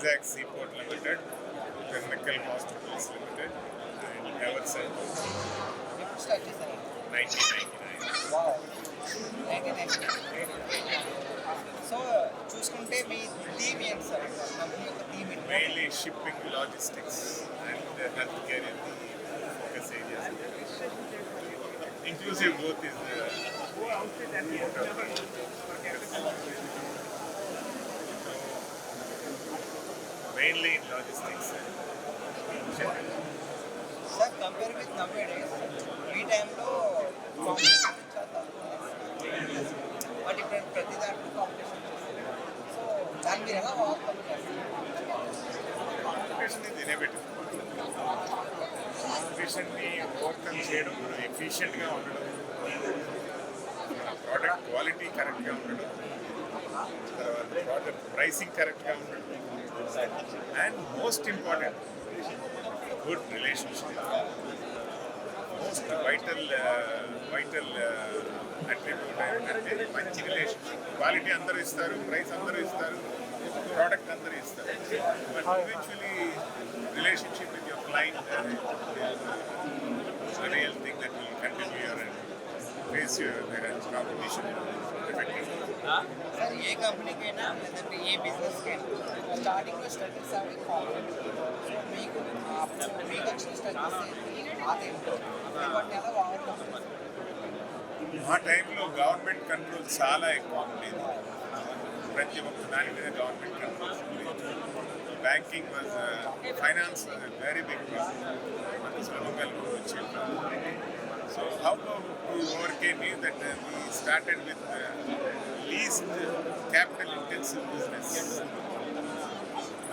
Vizag Seaport Limited, Pinnacle Hospitals Limited, and Eversen, ఎప్పుడు start చేశారండి? 1999. Wow! 1999. So చూసుకుంటే మీ theme ఏంటి సార్? కంపెనీ యొక్క థీమ్ ఏంటి? Mainly shipping, logistics, and healthcare in the focus areas. Inclusive growth is the motto of the mainly in logistics and shipping. Sir compare with నవ్వే days ఈ టైంలో competition చాలా తక్కువ ఉంది. బట్ ఇప్పుడు ప్రతి దాంట్లో కాంపిటీషన్ సో దాన్ని మీరు ఎలా ఓవర్కమ్ చేస్తారు? కాంపిటీషన్ ఇది ఇన్నోవేటివ్. కాంపిటీషన్ని ఓవర్కమ్ చేయడం, ఎఫిషియెంట్గా ఉండడం, ప్రోడక్ట్ క్వాలిటీ కరెక్ట్గా ఉండడం, తర్వాత ప్రోడక్ట్ ప్రైసింగ్ కరెక్ట్గా ఉండడం, and most important good relationship. Most vital attribute అంటే మంచి రిలేషన్షిప్. క్వాలిటీ అందరూ ఇస్తారు, ప్రైస్ అందరూ ఇస్తారు, ప్రోడక్ట్ అందరూ ఇస్తారు, but eventually relationship with your client real thing that will continue your face your competition effectively. Sir ఏ కంపెనీకైనా లేదంటే ఏ బిజినెస్కైనా స్టార్టింగ్లో స్ట్రగుల్స్ అవి కామన్. సో మీకు మీకు వచ్చిన స్ట్రగుల్స్ ఆ టైంలో మీరు వాటిని ఎలా ఓవర్కమ్ చేస్తారు? ఆ టైంలో గవర్నమెంట్ కంట్రోల్ చాలా ఎక్కువ ఉండేది. ప్రతి ఒక్క దాని మీద గవర్నమెంట్ కంట్రోల్స్ ఉండేది. Banking was finance was very big problem. అంత సులభంగా లోన్ వచ్చేది. So how to overcame is that we started with least capital intensive business.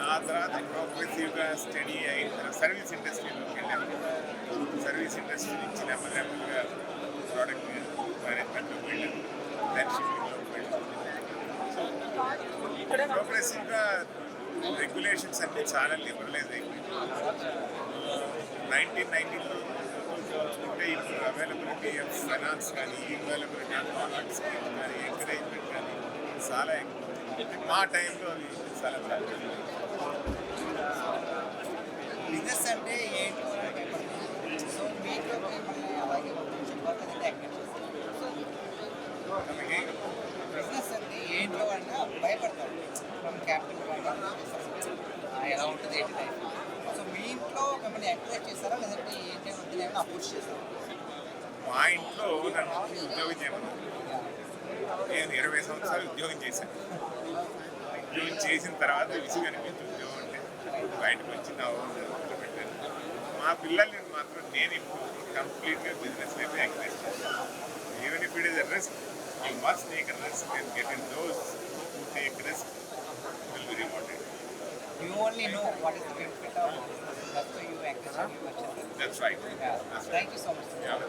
ఆ తర్వాత ప్రోగ్రెసివ్గా స్టడీ అయిన సర్వీస్ ఇండస్ట్రీలోకి వెళ్ళాము. సర్వీస్ ఇండస్ట్రీ నుంచి నెమ్మదిగా ప్రోడక్ట్ మేనేజ్మెంట్లోకి వెళ్ళాము, దాని షిప్పింగ్లోకి వెళ్ళాము. సో ప్రోగ్రెసివ్గా రెగ్యులేషన్స్ అన్నీ చాలా లిబరలైజ్ అయిపోయింది. 1990లో చూసుకుంటే ఇప్పుడు అవైలబిలిటీ ఆఫ్ ఫైనాన్స్ కానీ, అవైలబిలిటీ ఆఫ్ గవర్నమెంట్ స్కీమ్స్ కానీ, ఎంకరేజ్మెంట్ కానీ చాలా ఎక్కువ. మా టైంలో అవి చాలా తక్కువ. బిజినెస్ అంటే ఏంటో అని భయపడుతుంది. సో మీకు మిమ్మల్ని అలాగే చెప్పాలంటే యాక్టివ్ చేస్తారు. బిజినెస్ అంటే ఏంటో అన్న భయపడతారు. మనం క్యాపిటల్ ఎలా ఉంటుంది ఏంటి లైఫ్. సో మీ ఇంట్లో మిమ్మల్ని ఎంకరేజ్ చేస్తారా లేదంటే ఏంటి వద్దు ఏమైనా అపోజ్ చేస్తారా? మా ఇంట్లో నన్ను ఉద్యోగం చేయమన్నారు. నేను 20 సంవత్సరాలు ఉద్యోగం చేశాను. ఉద్యోగం చేసిన తర్వాత విసుగు అనిపించి ఉద్యోగం అంటే బయటకు వచ్చి నా మొదలు పెట్టాను. మా పిల్లల్ని మాత్రం నేను ఇప్పుడు కంప్లీట్గా బిజినెస్ వైపు ఎంకరేజ్ చేస్తాను. Even if it is a risk, you must take a risk and get in those who take risk will be rewarded. You only know what is the benefit of business. That's why you encourage your children. That's right. Yeah. That's right. Thank you so much. Yeah.